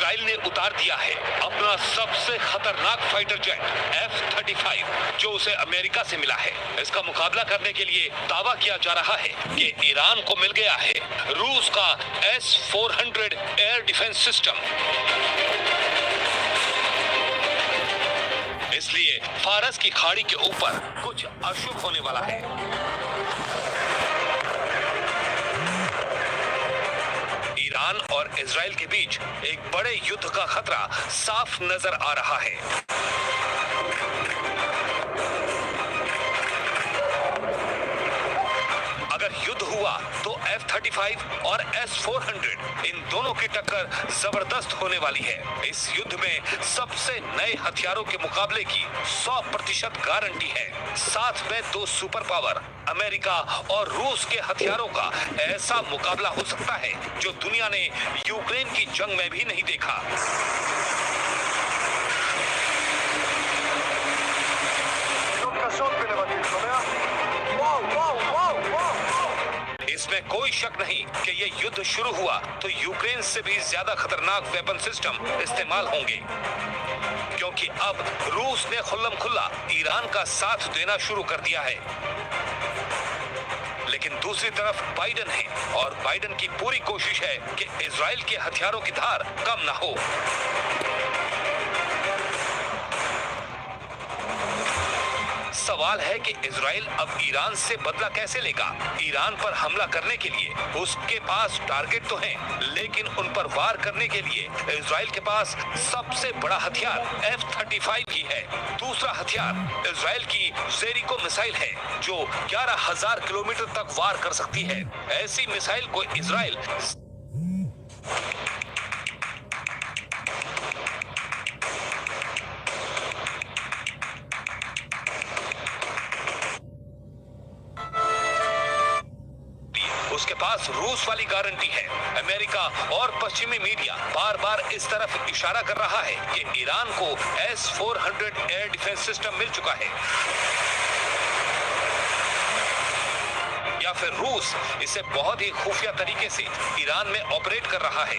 Israel ने उतार दिया है अपना सबसे खतरनाक फाइटर जेट F-35 जो उसे अमेरिका से मिला है। इसका मुकाबला करने के लिए दावा किया जा रहा है कि ईरान को मिल गया है रूस का S-400 एयर डिफेंस सिस्टम। इसलिए फारस की खाड़ी के ऊपर कुछ अशुभ होने वाला है। ईरान और इजराइल के बीच एक बड़े युद्ध का खतरा साफ नजर आ रहा है। अगर युद्ध हुआ तो F-35 और S-400 इन दोनों की टक्कर जबरदस्त होने वाली है। इस युद्ध में सबसे नए हथियारों के मुकाबले की 100% गारंटी है। साथ में दो सुपर पावर अमेरिका और रूस के हथियारों का ऐसा मुकाबला हो सकता है जो दुनिया ने यूक्रेन की जंग में भी नहीं देखा। इसमें कोई शक नहीं कि ये युद्ध शुरू हुआ तो यूक्रेन से भी ज्यादा खतरनाक वेपन सिस्टम इस्तेमाल होंगे, क्योंकि अब रूस ने खुल्लम खुल्ला ईरान का साथ देना शुरू कर दिया है। लेकिन दूसरी तरफ बाइडेन है और बाइडेन की पूरी कोशिश है कि इजराइल के हथियारों की धार कम ना हो। सवाल है कि इजराइल अब ईरान से बदला कैसे लेगा। ईरान पर हमला करने के लिए उसके पास टारगेट तो हैं, लेकिन उन पर वार करने के लिए इजराइल के पास सबसे बड़ा हथियार F-35 ही है। दूसरा हथियार इजराइल की जेरिको मिसाइल है जो 11,000 किलोमीटर तक वार कर सकती है। ऐसी मिसाइल को इजराइल उसके पास रूस वाली गारंटी है। अमेरिका और पश्चिमी मीडिया बार बार इस तरफ इशारा कर रहा है कि ईरान को S-400 एयर डिफेंस सिस्टम मिल चुका है, या फिर रूस इसे बहुत ही खुफिया तरीके से ईरान में ऑपरेट कर रहा है।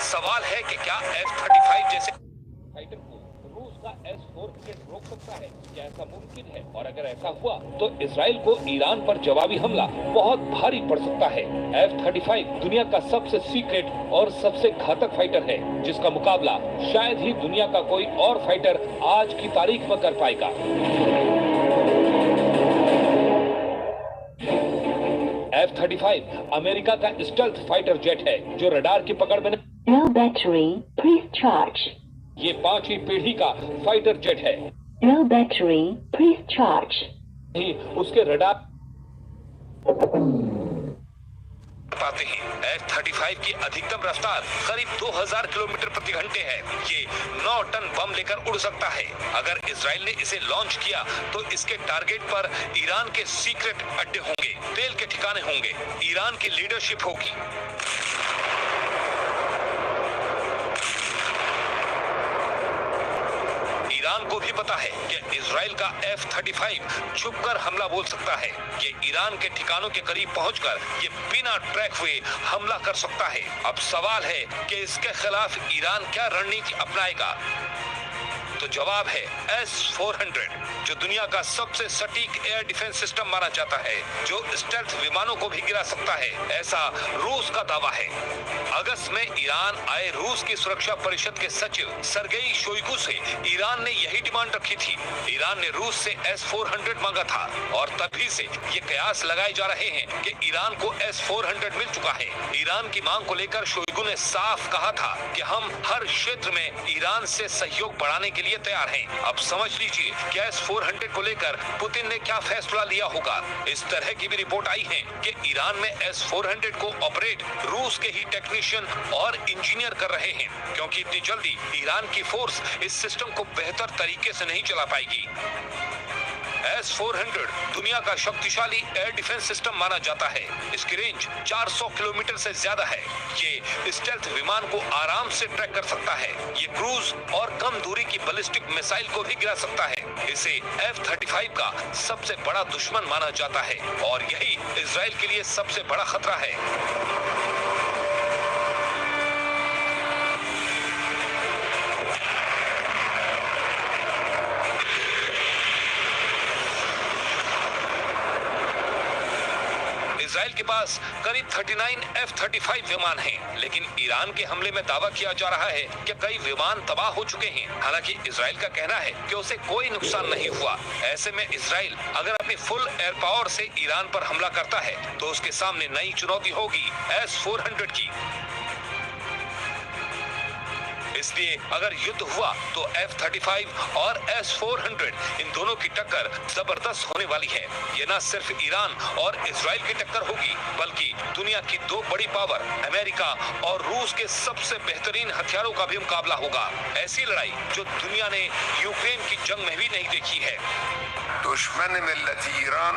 सवाल है कि क्या F-35 जैसे फाइटर को रूस का S-400 रोक सकता है? क्या ऐसा मुमकिन है? और अगर ऐसा हुआ तो इजराइल को ईरान पर जवाबी हमला बहुत भारी पड़ सकता है। F-35 दुनिया का सबसे सीक्रेट और सबसे घातक फाइटर है, जिसका मुकाबला शायद ही दुनिया का कोई और फाइटर आज की तारीख में कर पाएगा। F-35 अमेरिका का स्टेल्थ फाइटर जेट है जो रडार की पकड़ में No battery, please charge. ये 5वीं पीढ़ी का फाइटर जेट है। No battery, please charge. उसके रडार पाते हैं। F-35 की अधिकतम रफ्तार करीब 2000 किलोमीटर प्रति घंटे है। ये 9 टन बम लेकर उड़ सकता है। अगर इजराइल ने इसे लॉन्च किया तो इसके टारगेट पर ईरान के सीक्रेट अड्डे होंगे, तेल के ठिकाने होंगे, ईरान की लीडरशिप होगी। ईरान को भी पता है कि इजराइल का F-35 छुपकर हमला बोल सकता है। ये ईरान के ठिकानों के करीब पहुंचकर ये बिना ट्रैक हुए हमला कर सकता है। अब सवाल है कि इसके खिलाफ ईरान क्या रणनीति अपनाएगा। तो जवाब है S-400, जो दुनिया का सबसे सटीक एयर डिफेंस सिस्टम माना जाता है, जो स्टेल्थ विमानों को भी गिरा सकता है, ऐसा रूस का दावा है। अगस्त में ईरान आए रूस की सुरक्षा परिषद के सचिव सरगेई शोइगु से ईरान ने यही डिमांड रखी थी। ईरान ने रूस से S-400 मांगा था और तभी से ये कयास लगाए जा रहे हैं कि ईरान को S-400 मिल चुका है। ईरान की मांग को लेकर शोइगु ने साफ कहा था कि हम हर क्षेत्र में ईरान से सहयोग बढ़ाने के लिए तैयार हैं। अब समझ लीजिए कि S-400 को लेकर पुतिन ने क्या फैसला लिया होगा। इस तरह की भी रिपोर्ट आई है कि ईरान में S-400 को ऑपरेट रूस के ही टेक्नीशियन और इंजीनियर कर रहे हैं, क्योंकि इतनी जल्दी ईरान की फोर्स इस सिस्टम को बेहतर तरीके से नहीं चला पाएगी। S-400 दुनिया का शक्तिशाली एयर डिफेंस सिस्टम माना जाता है। इसकी रेंज 400 किलोमीटर से ज्यादा है। ये स्टेल्थ विमान को आराम से ट्रैक कर सकता है। ये क्रूज और कम दूरी की बैलिस्टिक मिसाइल को भी गिरा सकता है। इसे F-35 का सबसे बड़ा दुश्मन माना जाता है और यही इजराइल के लिए सबसे बड़ा खतरा है। इजराइल के पास करीब 39 F-35 विमान हैं, लेकिन ईरान के हमले में दावा किया जा रहा है कि कई विमान तबाह हो चुके हैं। हालांकि इजराइल का कहना है कि उसे कोई नुकसान नहीं हुआ। ऐसे में इजराइल अगर अपनी फुल एयर पावर से ईरान पर हमला करता है तो उसके सामने नई चुनौती होगी S-400 की। इसलिए अगर युद्ध हुआ तो F-35 और S-400 इन दोनों की टक्कर जबरदस्त होने वाली है। ये न सिर्फ ईरान और इजराइल की टक्कर होगी, बल्कि दुनिया की दो बड़ी पावर अमेरिका और रूस के सबसे बेहतरीन हथियारों का भी मुकाबला होगा। ऐसी लड़ाई जो दुनिया ने यूक्रेन की जंग में भी नहीं देखी है। दुश्मन मिल्लत ईरान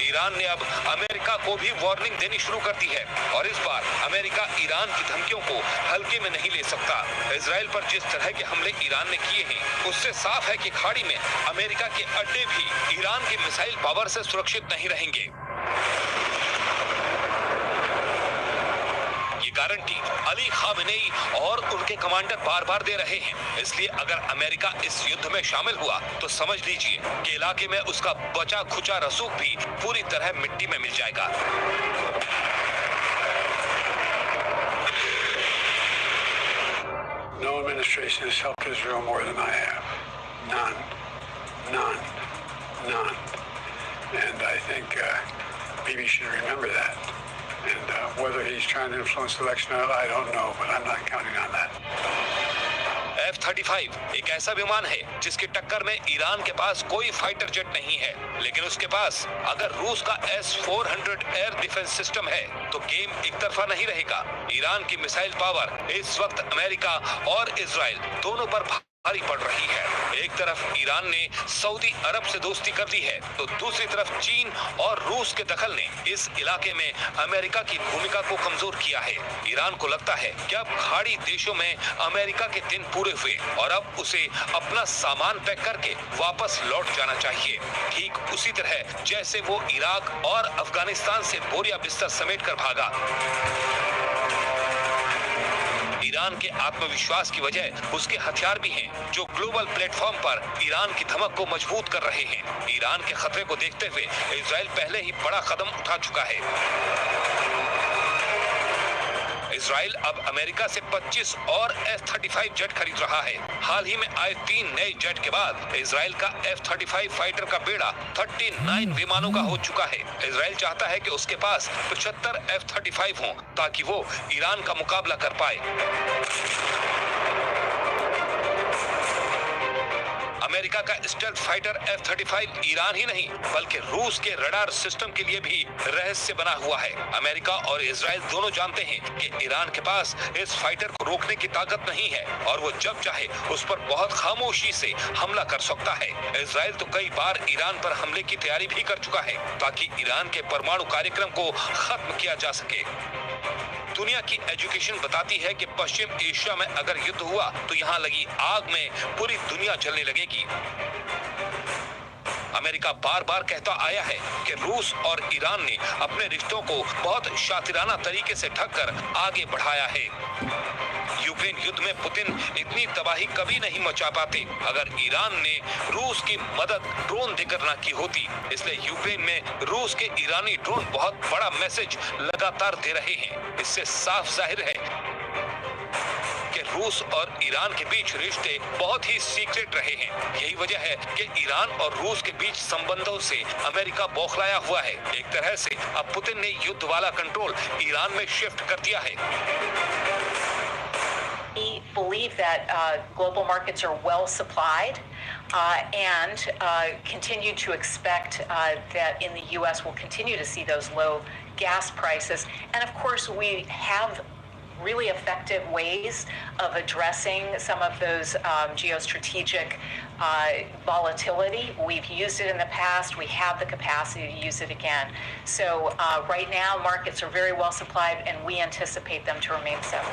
ईरान ने अब अमेरिका को भी वार्निंग देनी शुरू कर दी है और इस बार अमेरिका ईरान की धमकियों को हल्के में नहीं ले सकता। इजराइल पर जिस तरह के हमले ईरान ने किए हैं, उससे साफ है कि खाड़ी में अमेरिका के अड्डे भी ईरान की मिसाइल पावर से सुरक्षित नहीं रहेंगे। ये गारंटी अली खामेनेई और उनके कमांडर बार बार दे रहे हैं। इसलिए अगर अमेरिका इस युद्ध में शामिल हुआ तो समझ लीजिए कि इलाके में उसका बचा खुचा रसूख भी पूरी तरह मिट्टी में मिल जाएगा। No administration has helped Israel more than I have. None. And I think Bibi should remember that. And whether he's trying to influence the election or not, I don't know, but I'm not counting on that. F-35 एक ऐसा विमान है जिसकी टक्कर में Iran के पास कोई fighter jet नहीं है, लेकिन उसके पास अगर रूस का S-400 एयर डिफेंस सिस्टम है तो गेम एक तरफा नहीं रहेगा। ईरान की मिसाइल पावर इस वक्त अमेरिका और इजराइल दोनों पर भारी पड़ रही है। एक तरफ ईरान ने सऊदी अरब से दोस्ती कर ली है तो दूसरी तरफ चीन और रूस के दखल ने इस इलाके में अमेरिका की भूमिका को कमजोर किया है। ईरान को लगता है कि अब खाड़ी देशों में अमेरिका के दिन पूरे हुए और अब उसे अपना सामान पैक करके वापस लौट जाना चाहिए, ठीक उसी तरह जैसे वो इराक और अफगानिस्तान से बोरिया बिस्तर समेट कर भागा। ईरान के आत्मविश्वास की वजह उसके हथियार भी हैं, जो ग्लोबल प्लेटफॉर्म पर ईरान की धमक को मजबूत कर रहे हैं। ईरान के खतरे को देखते हुए इजराइल पहले ही बड़ा कदम उठा चुका है। इजराइल अब अमेरिका से 25 और F-35 जेट खरीद रहा है। हाल ही में आए 3 नए जेट के बाद इजराइल का F-35 फाइटर का बेड़ा 39 विमानों का हो चुका है। इजराइल चाहता है कि उसके पास 75 F-35 हों ताकि वो ईरान का मुकाबला कर पाए। अमेरिका का स्टेल्थ फाइटर F-35 ईरान ही नहीं बल्कि रूस के रडार सिस्टम के लिए भी रहस्य बना हुआ है। अमेरिका और इजराइल दोनों जानते हैं कि ईरान के पास इस फाइटर को रोकने की ताकत नहीं है और वो जब चाहे उस पर बहुत खामोशी से हमला कर सकता है। इजराइल तो कई बार ईरान पर हमले की तैयारी भी कर चुका है ताकि ईरान के परमाणु कार्यक्रम को खत्म किया जा सके। दुनिया की एजुकेशन बताती है कि पश्चिम एशिया में अगर युद्ध हुआ तो यहाँ लगी आग में पूरी दुनिया जलने लगेगी। अमेरिका बार बार कहता आया है कि रूस और ईरान ने अपने रिश्तों को बहुत शातिराना तरीके से ढककर आगे बढ़ाया है। यूक्रेन युद्ध में पुतिन इतनी तबाही कभी नहीं मचा पाते अगर ईरान ने रूस की मदद ड्रोन देकर ना की होती। इसलिए यूक्रेन में रूस के ईरानी ड्रोन बहुत बड़ा मैसेज लगातार दे रहे हैं। इससे साफ जाहिर है कि रूस और ईरान के बीच रिश्ते बहुत ही सीक्रेट रहे हैं। यही वजह है कि ईरान और रूस के बीच संबंधों से अमेरिका बौखलाया हुआ है। एक तरह से अब पुतिन ने युद्ध वाला कंट्रोल ईरान में शिफ्ट कर दिया है। We believe that global markets are well supplied and continue to expect that in the U.S. we'll continue to see those low gas prices. And of course, we have really effective ways of addressing some of those geostrategic volatility. We've used it in the past. We have the capacity to use it again. So right now, markets are very well supplied, and we anticipate them to remain so.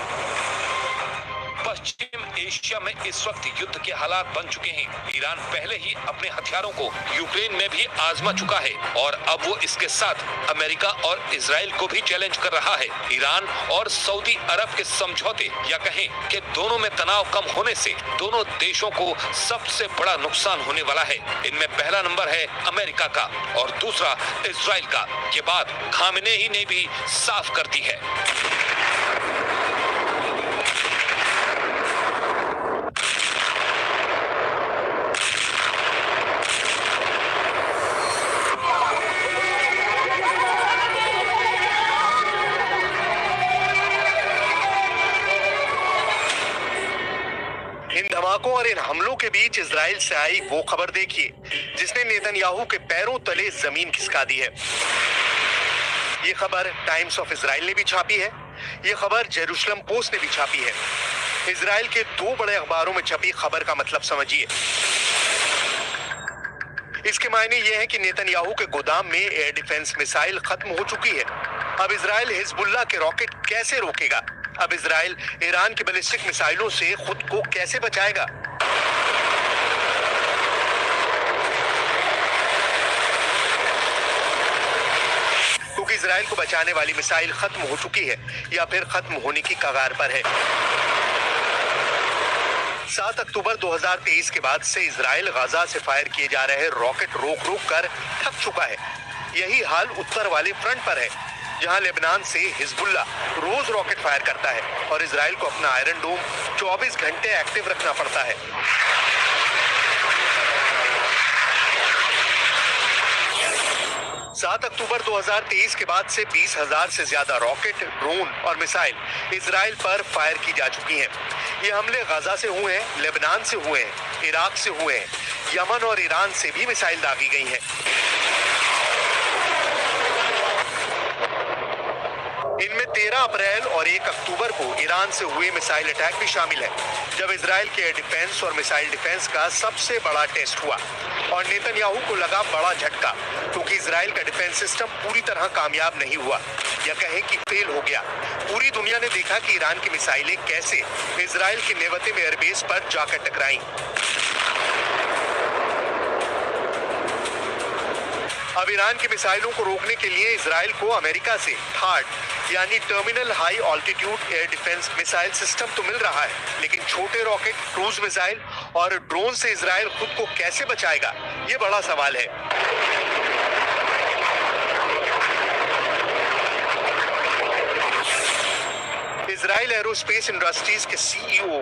Paschim Asia में इस वक्त युद्ध के हालात बन चुके हैं। Iran पहले ही अपने हथियारों को यूक्रेन में भी आजमा चुका है और अब वो इसके साथ अमेरिका और इजराइल को भी चैलेंज कर रहा है। ईरान और सऊदी अरब के समझौते या कहें कि दोनों में तनाव कम होने से दोनों देशों को सबसे बड़ा नुकसान होने वाला है। इनमें पहला नंबर है अमेरिका का और दूसरा इजराइल का। ये बात खामेनेई ने भी साफ कर दी है। इन धमाकों और इन हमलों के बीच इजराइल से आई वो खबर देखिए जिसने नेतन्याहू के पैरों तले जमीन खिसका दी है। ये खबर टाइम्स ऑफ इजराइल ने भी छापी है। ये खबर जेरूशलम पोस्ट ने भी छापी है। इजराइल के दो बड़े अखबारों में छपी खबर का मतलब समझिए। इसके मायने ये है कि नेतन्याहू के गोदाम में एयर डिफेंस मिसाइल खत्म हो चुकी है। अब इजराइल हिजबुल्लाह के रॉकेट कैसे रोकेगा? अब इजराइल ईरान की बैलिस्टिक मिसाइलों से खुद को कैसे बचाएगा? क्योंकि इजराइल को बचाने वाली मिसाइल खत्म हो चुकी है या फिर खत्म होने की कगार पर है। 7 अक्टूबर 2023 के बाद से इजराइल गाजा से फायर किए जा रहे रॉकेट रोक रोक कर थक चुका है। यही हाल उत्तर वाले फ्रंट पर है, जहां लेबनान से हिजबुल्लाह रोज रॉकेट फायर करता है और इजराइल को अपना आयरन डोम 24 घंटे एक्टिव रखना पड़ता है। 7 अक्टूबर 2023 के बाद से 20,000 से ज्यादा रॉकेट, ड्रोन और मिसाइल इजराइल पर फायर की जा चुकी हैं। ये हमले गाजा से हुए हैं, लेबनान से हुए हैं, इराक से हुए हैं, यमन और ईरान से भी मिसाइल दागी गई हैं। इनमें 13 अप्रैल और 1 अक्टूबर को ईरान से हुए मिसाइल अटैक भी शामिल है, जब इजराइल के एयर डिफेंस और मिसाइल डिफेंस का सबसे बड़ा टेस्ट हुआ और नेतन्याहू को लगा बड़ा झटका, क्योंकि इजराइल का डिफेंस सिस्टम पूरी तरह कामयाब नहीं हुआ या कहें कि फेल हो गया। पूरी दुनिया ने देखा कि ईरान की मिसाइलें कैसे इजराइल के नेवतिम एयरबेस पर जाकर टकराई। अब ईरान की मिसाइलों को रोकने के लिए इजराइल को अमेरिका से THAAD यानी terminal high altitude air defence missile system तो मिल रहा है, लेकिन छोटे रॉकेट, क्रूज मिसाइल और ड्रोन से इजराइल खुद को कैसे बचाएगा, ये बड़ा सवाल है। इजराइल एरोस्पेस इंडस्ट्रीज के CEO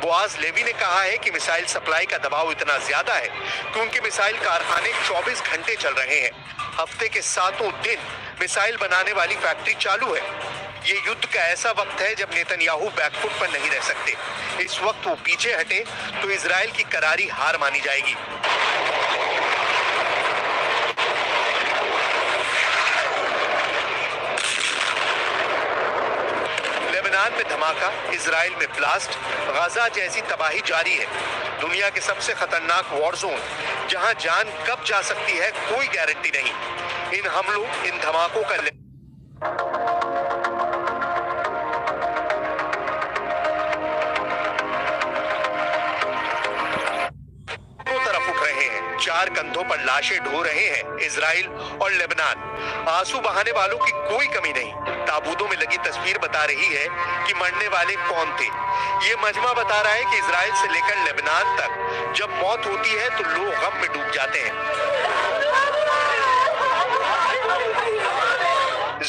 बोआज लेवी ने कहा है कि मिसाइल सप्लाई का दबाव इतना ज्यादा है कि उनके मिसाइल कारखाने 24 घंटे चल रहे हैं। हफ्ते के 7 दिन मिसाइल बनाने वाली फैक्ट्री चालू है। ये युद्ध का ऐसा वक्त है जब नेतन्याहू बैकफुट पर नहीं रह सकते। इस वक्त वो पीछे हटे तो इजराइल की करारी हार मानी जाएगी। लेबनान में धमाका, इजराइल में ब्लास्ट, गाजा जैसी तबाही जारी है। दुनिया के सबसे खतरनाक वॉर जोन, जहां जान कब जा सकती है कोई गारंटी नहीं। इन हमलों, इन धमाकों का तरफ उठ रहे हैं। 4 कंधों पर लाशें ढो रहे हैं इजराइल और लेबनान। आंसू बहाने वालों की कोई कमी नहीं। ताबूतों में लगी तस्वीर बता रही है कि मरने वाले कौन थे। ये मजमा बता रहा है कि इजराइल से लेकर लेबनान तक जब मौत होती है तो लोग गम में डूब जाते हैं।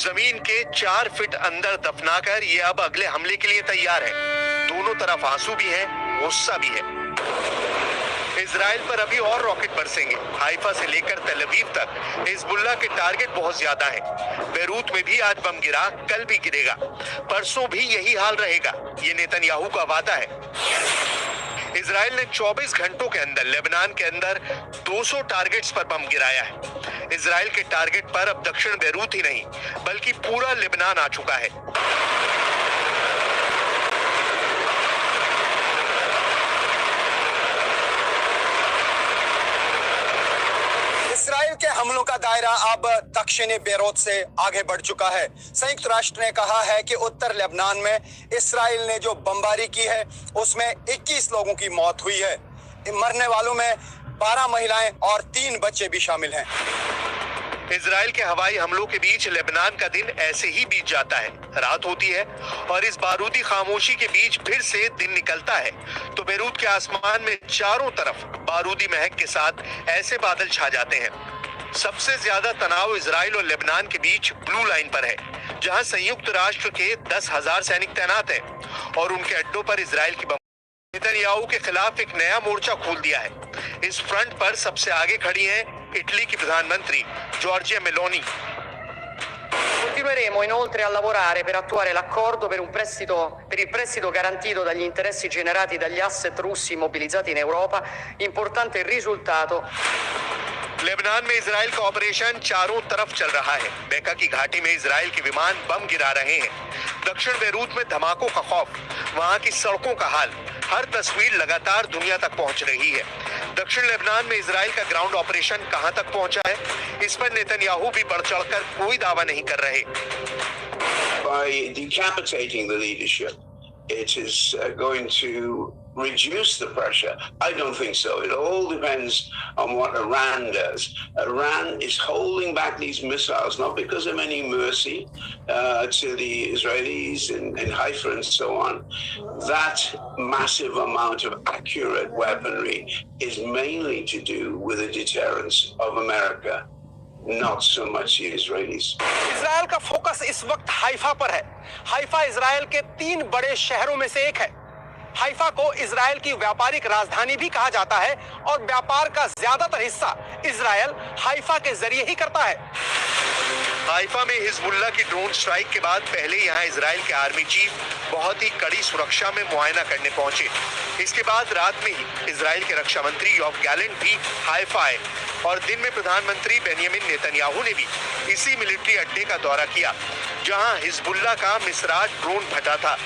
जमीन के 4 फीट अंदर दफनाकर ये अब अगले हमले के लिए तैयार है। दोनों तरफ आंसू भी है, गुस्सा भी है। इजराइल पर अभी और रॉकेट बरसेंगे। हाइफा से लेकर तेल अवीव तक हिजबुल्लाह के टारगेट बहुत ज्यादा हैं। बेरूत में भी आज बम गिरा, कल भी गिरेगा, परसों भी यही हाल रहेगा। ये नेतन्याहू का वादा है। इजराइल ने 24 घंटों के अंदर लेबनान के अंदर 200 टारगेट्स पर बम गिराया है। इजराइल के टारगेट पर अब दक्षिण बेरूत ही नहीं बल्कि पूरा लेबनान आ चुका है। इस्राइल के हमलों का दायरा अब दक्षिणी बेरूत से आगे बढ़ चुका है। संयुक्त राष्ट्र ने कहा है कि उत्तर लेबनान में इस्राइल ने जो बमबारी की है उसमें 21 लोगों की मौत हुई है। मरने वालों में 12 महिलाएं और 3 बच्चे भी शामिल हैं। इजराइल के हवाई हमलों के बीच लेबनान का दिन ऐसे ही बीत जाता है। रात होती है और इस बारूदी खामोशी के बीच फिर से दिन निकलता है तो बेरूत के आसमान में चारों तरफ बारूदी महक के साथ ऐसे बादल छा जाते हैं। सबसे ज्यादा तनाव इजराइल और लेबनान के बीच ब्लू लाइन पर है, जहां संयुक्त राष्ट्र के 10,000 सैनिक तैनात हैं और उनके अड्डों पर इजराइल की नेतन्याहू के खिलाफ एक नया मोर्चा खोल दिया है। इस फ्रंट पर सबसे आगे खड़ी हैं इटली की प्रधानमंत्री Giorgia Meloni. Continueremo inoltre a lavorare per attuare l'accordo per il prestito garantito dagli interessi generati dagli asset russi immobilizzati in Europa, importante risultato। Lebanon में इजराइल का ऑपरेशन चारों तरफ चल रहा है। बेका की घाटी में इजराइल के विमान बम गिरा रहे हैं। दक्षिण बेरूत में धमाकों का खौफ, वहां की सड़कों का हाल, हर तस्वीर लगातार दुनिया तक पहुंच रही है। दक्षिण लेबनान में इजराइल का ग्राउंड ऑपरेशन कहां तक पहुंचा है, इस पर नेतन्याहू भी बढ़ चढ़कर कोई दावा नहीं कर रहे। By decapitating the leadership, it is going to reduce the pressure. I don't think so. It all depends on what Iran does. Iran is holding back these missiles, not because of any mercy to the Israelis in Haifa and so on. That massive amount of accurate weaponry is mainly to do with the deterrence of America, not so much the Israelis. Israel का focus इस वक्त Haifa पर है। Haifa Israel के 3 बड़े शहरों में से एक है। हाइफा को इजराइल की व्यापारिक राजधानी भी कहा जाता है और व्यापार का ज्यादातर हिस्सा इजराइल हाइफा के जरिए ही करता है। हाइफा में हिजबुल्लाह की ड्रोन स्ट्राइक के बाद पहले यहां इजराइल के आर्मी चीफ बहुत ही कड़ी सुरक्षा में मुआयना करने पहुंचे। इसके बाद रात में ही इजराइल के रक्षा मंत्री योव गैलेंट भी हाइफा आए और दिन में प्रधानमंत्री बेंयामिन नेतन्याहू ने भी इसी मिलिट्री अड्डे का दौरा किया जहां हिजबुल्लाह का मिसराज ड्रोन फटा था।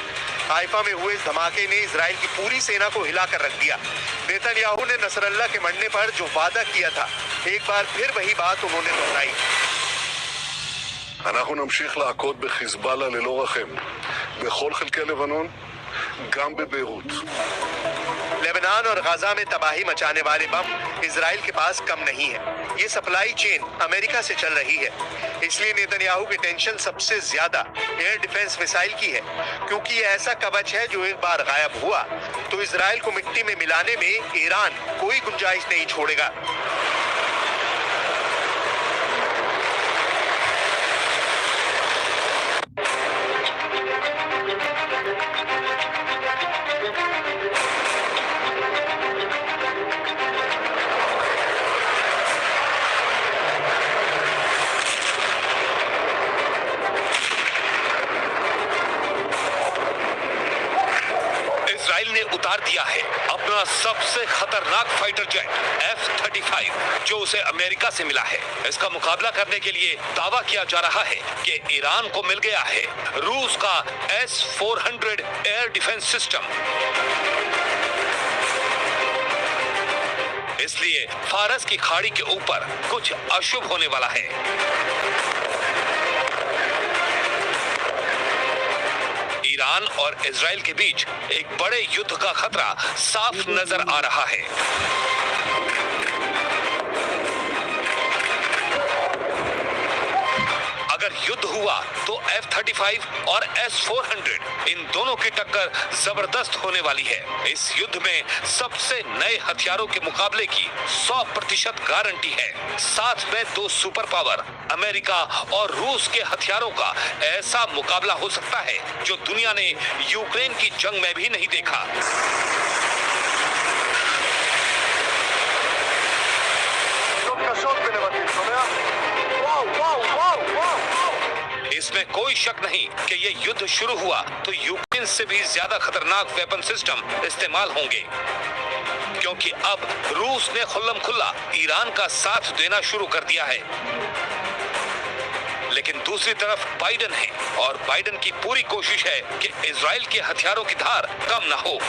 हाइफा में हुए इस धमाके ने इजराइल की पूरी सेना को हिलाकर रख दिया। नेतन्याहू ने नसरल्लाह के मरने पर जो वादा किया था, एक बार फिर वही बात उन्होंने दोहराई। אנחנו נמשיך להכות בחיזבאללה ללא רחם, בכל חלקי לבנון, גם בביירות. लेबनान और गाजा में तबाही मचाने वाले बम इजराइल के पास कम नहीं है। ये सप्लाई चेन अमेरिका से चल रही है, इसलिए नेतन्याहू की टेंशन सबसे ज्यादा एयर डिफेंस मिसाइल की है, क्योंकि ये ऐसा कवच है जो एक बार गायब हुआ तो इजराइल को मिट्टी में मिलाने में ईरान कोई गुंजाइश नहीं छोड़ेगा। इजराइल ने उतार दिया है अपना सबसे खतरनाक फाइटर जेट F-35 जो उसे अमेरिका से मिला है। इसका मुकाबला करने के लिए दावा किया जा रहा है कि ईरान को मिल गया है रूस का S-400 एयर डिफेंस सिस्टम। इसलिए फारस की खाड़ी के ऊपर कुछ अशुभ होने वाला है। ईरान और इजराइल के बीच एक बड़े युद्ध का खतरा साफ नजर आ रहा है। अगर युद्ध हुआ तो F-35 और S-400 इन दोनों की टक्कर जबरदस्त होने वाली है। इस युद्ध में सबसे नए हथियारों के मुकाबले की 100% गारंटी है। साथ में दो सुपर पावर अमेरिका और रूस के हथियारों का ऐसा मुकाबला हो सकता है जो दुनिया ने यूक्रेन की जंग में भी नहीं देखा। इसमें कोई शक नहीं कि ये युद्ध शुरू हुआ तो यूक्रेन से भी ज्यादा खतरनाक वेपन सिस्टम इस्तेमाल होंगे, क्योंकि अब रूस ने खुल्लम खुल्ला ईरान का साथ देना शुरू कर दिया है। लेकिन दूसरी तरफ बाइडेन है और बाइडेन की पूरी कोशिश है कि इजराइल के हथियारों की धार कम ना हो।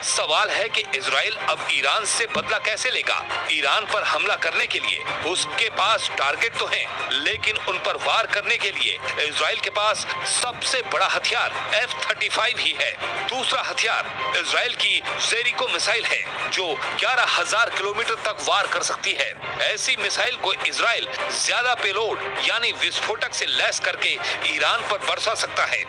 सवाल है कि इजराइल अब ईरान से बदला कैसे लेगा। ईरान पर हमला करने के लिए उसके पास टारगेट तो हैं, लेकिन उन पर वार करने के लिए इजराइल के पास सबसे बड़ा हथियार F-35 ही है। दूसरा हथियार इजराइल की जेरिको मिसाइल है जो 11,000 किलोमीटर तक वार कर सकती है। ऐसी मिसाइल को इजराइल ज्यादा पेलोड यानी विस्फोटक से लैस करके ईरान पर बरसा सकता है।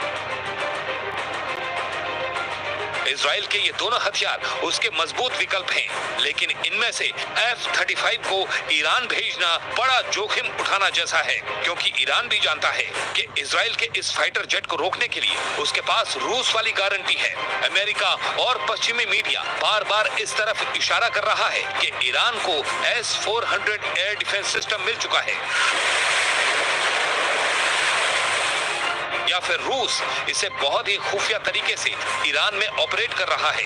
इजराइल के ये दोनों हथियार उसके मजबूत विकल्प हैं, लेकिन इनमें से F-35 को ईरान भेजना बड़ा जोखिम उठाना जैसा है, क्योंकि ईरान भी जानता है कि इजराइल के इस फाइटर जेट को रोकने के लिए उसके पास रूस वाली गारंटी है। अमेरिका और पश्चिमी मीडिया बार बार इस तरफ इशारा कर रहा है कि ईरान को S-400 एयर डिफेंस सिस्टम मिल चुका है, या फिर रूस इसे बहुत ही खुफिया तरीके से ईरान में ऑपरेट कर रहा है।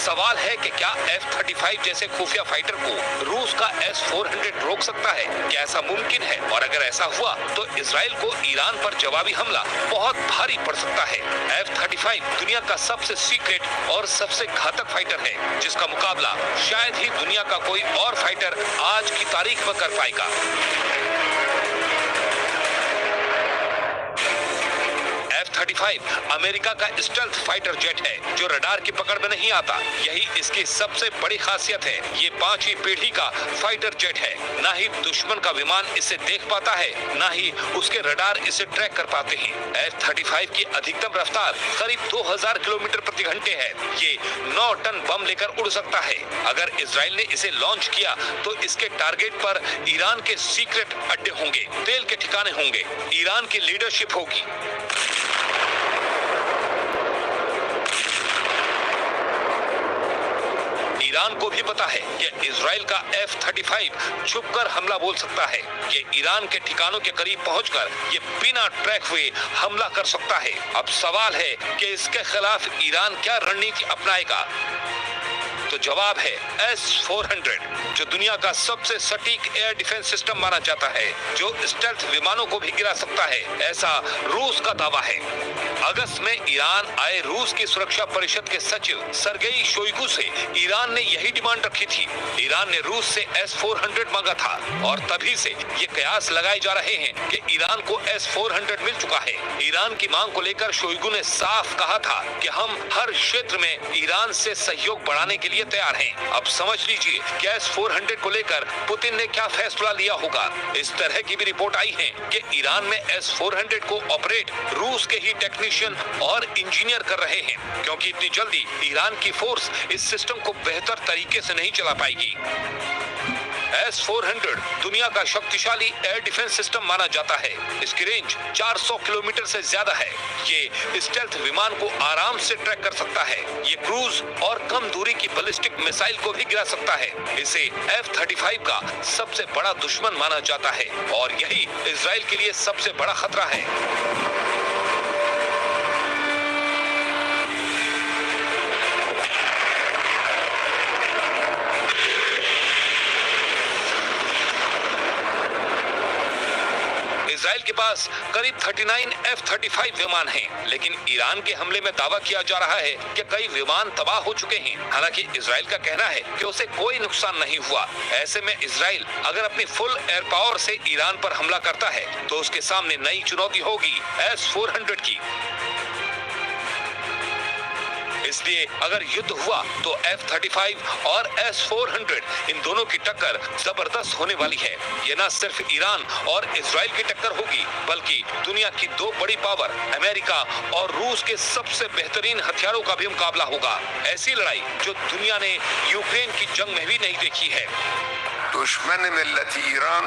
सवाल है कि क्या F-35 जैसे खुफिया फाइटर को रूस का S-400 रोक सकता है? क्या ऐसा मुमकिन है? और अगर ऐसा हुआ तो इजराइल को ईरान पर जवाबी हमला बहुत भारी पड़ सकता है। F-35 दुनिया का सबसे सीक्रेट और सबसे घातक फाइटर है, जिसका मुकाबला शायद ही दुनिया का कोई और फाइटर आज की तारीख में कर पाएगा। F-35 अमेरिका का स्टेल्थ फाइटर जेट है जो रडार की पकड़ में नहीं आता। यही इसकी सबसे बड़ी खासियत है। ये 5वीं पीढ़ी का फाइटर जेट है। ना ही दुश्मन का विमान इसे देख पाता है, ना ही उसके रडार इसे ट्रैक कर पाते हैं। F-35 की अधिकतम रफ्तार करीब 2000 किलोमीटर प्रति घंटे है। ये 9 टन बम लेकर उड़ सकता है। अगर इजराइल ने इसे लॉन्च किया तो इसके टारगेट पर ईरान के सीक्रेट अड्डे होंगे, तेल के ठिकाने होंगे, ईरान की लीडरशिप होगी। ईरान को भी पता है कि इजराइल का F-35 छुपकर हमला बोल सकता है। ये ईरान के ठिकानों के करीब पहुंचकर ये बिना ट्रैक हुए हमला कर सकता है। अब सवाल है कि इसके खिलाफ ईरान क्या रणनीति अपनाएगा। तो जवाब है S-400, जो दुनिया का सबसे सटीक एयर डिफेंस सिस्टम माना जाता है, जो स्टेल्थ विमानों को भी गिरा सकता है, ऐसा रूस का दावा है। अगस्त में ईरान आए रूस की सुरक्षा परिषद के सचिव सरगेई शोइगु से ईरान ने यही डिमांड रखी थी। ईरान ने रूस से S-400 मांगा था और तभी से ये कयास लगाए जा रहे हैं कि ईरान को S-400 मिल चुका है। ईरान की मांग को लेकर शोइगु ने साफ कहा था कि हम हर क्षेत्र में ईरान से सहयोग बढ़ाने के लिए तैयार हैं। अब समझ लीजिए कि S-400 को लेकर पुतिन ने क्या फैसला लिया होगा। इस तरह की भी रिपोर्ट आई है कि ईरान में S-400 को ऑपरेट रूस के ही टेक्नीशियन और इंजीनियर कर रहे हैं, क्योंकि इतनी जल्दी ईरान की फोर्स इस सिस्टम को बेहतर तरीके से नहीं चला पाएगी। S-400 दुनिया का शक्तिशाली एयर डिफेंस सिस्टम माना जाता है। इसकी रेंज 400 किलोमीटर से ज्यादा है। ये स्टेल्थ विमान को आराम से ट्रैक कर सकता है। ये क्रूज और कम दूरी की बैलिस्टिक मिसाइल को भी गिरा सकता है। इसे F-35 का सबसे बड़ा दुश्मन माना जाता है और यही इजराइल के लिए सबसे बड़ा खतरा है। इजराइल के पास करीब 39 F-35 विमान हैं, लेकिन ईरान के हमले में दावा किया जा रहा है कि कई विमान तबाह हो चुके हैं। हालांकि इजराइल का कहना है कि उसे कोई नुकसान नहीं हुआ। ऐसे में इजराइल अगर अपनी फुल एयर पावर से ईरान पर हमला करता है तो उसके सामने नई चुनौती होगी S-400 की। इसलिए अगर युद्ध हुआ तो F-35 और S-400 इन दोनों की टक्कर जबरदस्त होने वाली है। ये न सिर्फ ईरान और इजराइल की टक्कर होगी, बल्कि दुनिया की दो बड़ी पावर अमेरिका और रूस के सबसे बेहतरीन हथियारों का भी मुकाबला होगा। ऐसी लड़ाई जो दुनिया ने यूक्रेन की जंग में भी नहीं देखी है। दुश्मन मिल्लत ईरान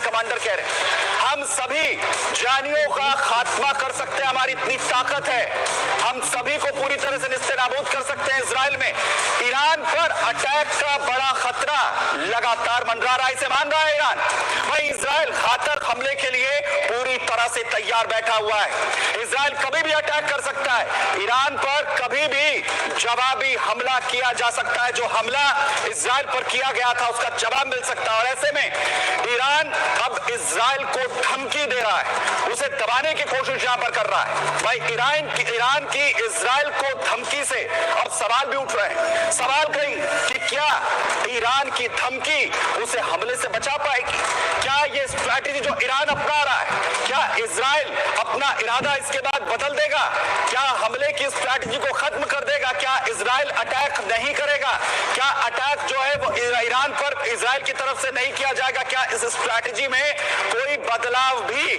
कमांडर कह रहे हैं हम सभी जानियों का खात्मा कर सकते हैं, हमारी इतनी ताकत है, हम सभी को पूरी तरह से निस्तेनाबूद कर सकते हैं। इजराइल में ईरान पर अटैक का बड़ा खतरा लगातार मंडरा रहा है, इसे मान रहा है ईरान। वही इजराइल घातक हमले के लिए पूरी तरह से तैयार बैठा हुआ है। इजराइल कभी भी अटैक कर सकता है, ईरान पर कभी भी जवाबी हमला किया जा सकता है। जो हमला इजराइल पर किया गया था उसका जवाब मिल सकता है, और ऐसे में ईरान अब इजराइल को धमकी दे रहा है, उसे दबाने की कोशिश यहां पर कर रहा है। भाई ईरान की इजराइल को धमकी से अब सवाल भी उठ रहे हैं। सवाल कहीं कि क्या ईरान की धमकी उसे हमले से बचा पाएगी? क्या ये स्ट्रैटेजी जो ईरान अपना रहा है, क्या इजराइल अपना इरादा इसके बाद बदल देगा? क्या हमले की स्ट्रैटेजी को खत्म कर देगा? क्या इजराइल अटैक नहीं करेगा? क्या अटैक जो है वो ईरान पर इजराइल की तरफ से नहीं किया जाएगा? क्या इस स्ट्रैटेजी में कोई बदलाव भी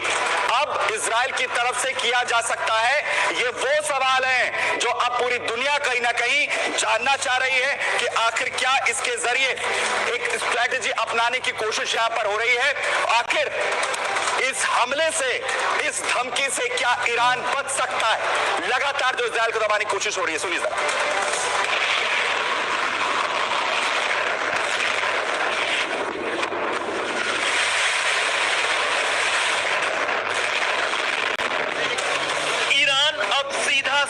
अब इजराइल की तरफ से किया जा सकता है? ये वो सवाल हैं जो अब पूरी दुनिया कहीं ना कहीं जानना चाह रही है कि आखिर क्या इसके जरिए एक स्ट्रैटेजी अपनाने की कोशिश यहां पर हो रही है। आखिर इस हमले से, इस धमकी से क्या ईरान बच सकता है? लगातार जो इजराइल को दबाने की कोशिश हो रही है, सुनिए जरा।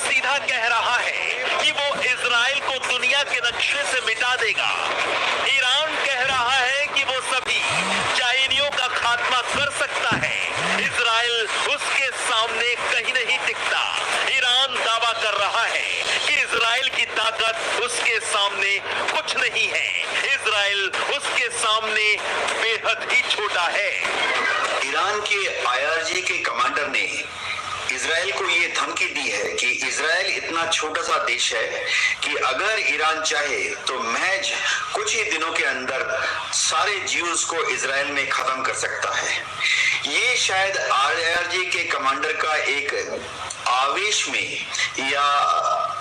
सीधा कह रहा है कि वो इजराइल को दुनिया के नक्शे से मिटा देगा। ईरान कह रहा है कि वो सभी चाइनियों का खात्मा कर सकता है। इजराइल उसके सामने कहीं नहीं टिकता। ईरान दावा कर रहा है कि इजराइल की ताकत उसके सामने कुछ नहीं है। इजराइल उसके सामने बेहद ही छोटा है। ईरान के IRG के कमांडर ने इजराइल को ये धमकी दी है कि इजराइल इतना छोटा सा देश है कि अगर ईरान चाहे तो महज कुछ ही दिनों के अंदर सारे ज्यूज को इजराइल में खत्म कर सकता है। ये शायद IRG के कमांडर का एक आवेश में या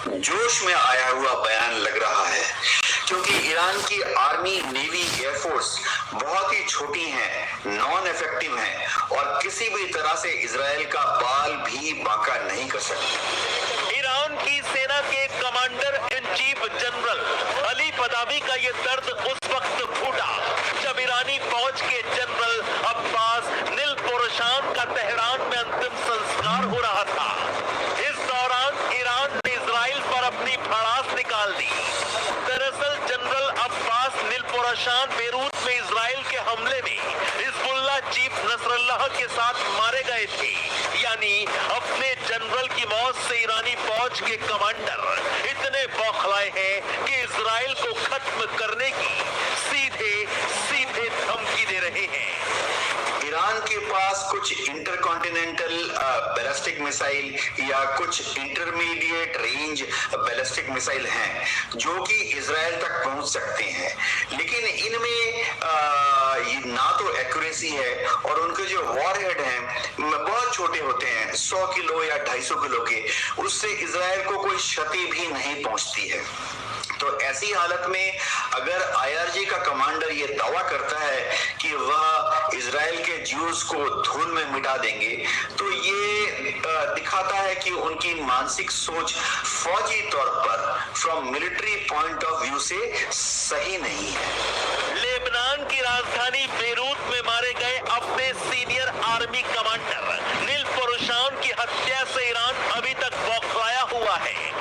जोश में आया हुआ बयान लग रहा है, क्योंकि ईरान की आर्मी, नेवी, एयरफोर्स बहुत ही छोटी है, नॉन इफेक्टिव है और किसी भी तरह से इजराइल का बाल भी बांका नहीं कर सकती। ईरान की सेना के commander in chief general Ali पदावी का ये दर्द उस वक्त फूटा जब ईरानी फौज के जनरल अब्बास नीलपोरशान का तेहरान में अंतिम संस्कार हो रहा था। इस दौरान ईरान ने इजराइल पर अपनी भड़ास निकाल दी। दरअसल जनरल अब्बास नीलपोरशान बेरूत में इजराइल के हमले में हिजबुल्लाह चीफ नसरल्लाह के साथ मारे गए थे। यानी अपने जनरल की मौत से ईरानी फौज के कमांडर इतने बौखलाए हैं कि इजराइल को खत्म करने की सीधे धमकी दे रहे हैं। ईरान के पास कुछ इंटरकॉन्टिनेंटल बैलिस्टिक मिसाइल या कुछ इंटरमीडिएट रेंज बैलिस्टिक मिसाइल हैं जो कि इजराइल तक पहुंच सकते हैं, लेकिन इनमें ना तो एक्यूरेसी है और उनके जो वॉरहेड हैं बहुत छोटे होते हैं, 100 किलो या 250 किलो के, उससे इजराइल को कोई क्षति भी नहीं पहुंचती है। तो ऐसी हालत में अगर IRG का कमांडर ये दावा करता है कि वह इजराइल के ज्यूज को धूल में मिटा देंगे, तो ये दिखाता है कि उनकी मानसिक सोच फौजी तौर पर from military point of view से सही नहीं है। लेबनान की राजधानी बेरूत में मारे गए अपने सीनियर आर्मी कमांडर नील परुशान की हत्या से ईरान अभी तक बौखलाया हुआ है।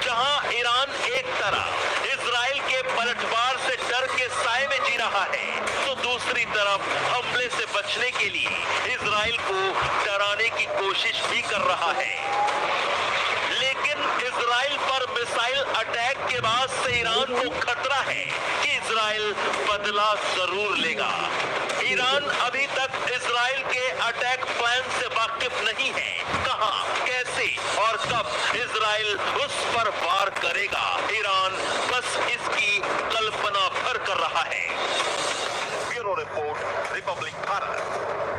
जहां ईरान एक तरफ इजराइल के पलटवार से डर के साए में जी रहा है, तो दूसरी तरफ हमले से बचने के लिए इजराइल को डराने की कोशिश भी कर रहा है। लेकिन इजराइल पर मिसाइल अटैक के बाद से ईरान को खतरा है कि इजराइल बदला जरूर लेगा। ईरान अभी तक इजराइल के अटैक प्लान से वाकिफ नहीं है। कहां, कैसे और कब इजराइल उस पर वार करेगा, ईरान बस इसकी कल्पना भर कर रहा है। Bureau report, Republic Bharat.